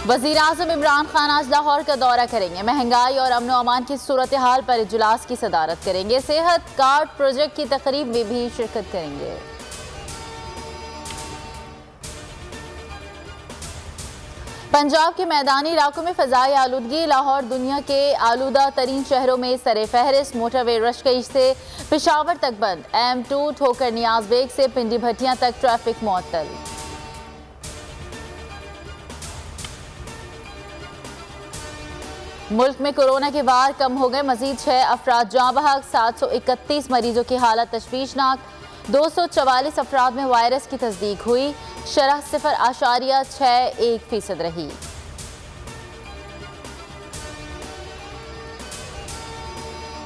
वज़ीर आज़म इमरान खान आज लाहौर का दौरा करेंगे। महंगाई और अमन अमान की सूरत हाल पर इजलास की सदारत करेंगे। सेहत कार्ड प्रोजेक्ट की तकरीब में भी शिरकत करेंगे। पंजाब के मैदानी इलाकों में फ़ज़ाई आलूदगी। लाहौर दुनिया के आलूदा तरीन शहरों में सरे फहरिस्त। मोटरवे रशकई से पेशावर तक बंद। M2 ठोकर नियाज बेग से पिंडी भट्टियां तक ट्रैफिक मुअत्तल। मुल्क में कोरोना के वार कम हो गए। मजीद 6 अफराद जाँ बहक। 731 मरीजों की हालत तशवीशनाक। 244 अफराद में वायरस की तस्दीक हुई। शरह 0.61% रही।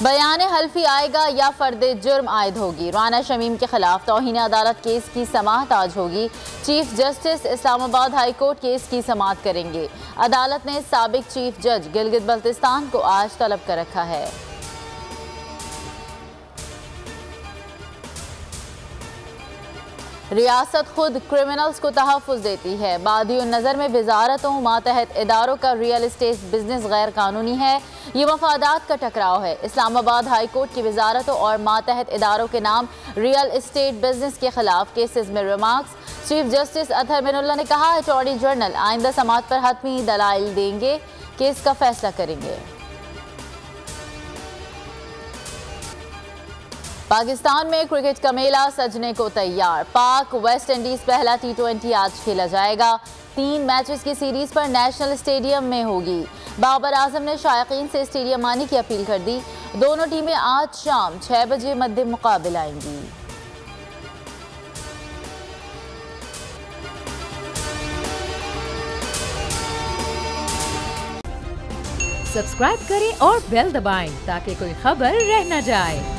बयान हल्फी आएगा या फर्दे जुर्म आयद होगी। राना शमीम के खिलाफ तौहीन अदालत केस की समाअत आज होगी। Chief justice Islamabad high court case की समाअत करेंगे। अदालत ने साबिक चीफ जज गिलगित बल्तिस्तान को आज तलब कर रखा है। रियासत खुद क्रिमिनल्स को तहफ़्फ़ुज़ देती है। बादी नज़र में वजारतों मातहत इदारों का रियल इस्टेट बिजनेस गैर कानूनी है। ये मफादात का टकराव है। इस्लामाबाद हाई कोर्ट की वजारतों और मातहत इदारों के नाम रियल इस्टेट बिजनेस के खिलाफ केसेस में remarks. Chief justice Athar Minallah ने कहा, अटॉर्नी जनरल आइंदा समाअत पर हतमी दलाइल देंगे, केस का फैसला करेंगे। पाकिस्तान में क्रिकेट का मेला सजने को तैयार। पाक वेस्ट इंडीज पहला T20 आज खेला जाएगा। 3 मैचेस की सीरीज पर नेशनल स्टेडियम में होगी। बाबर आजम ने शायकीन से स्टेडियम आने की अपील कर दी। दोनों टीमें आज शाम 6 बजे मध्य मुकाबले आएंगी। सब्सक्राइब करें और बेल दबाएं ताकि कोई खबर रह न जाए।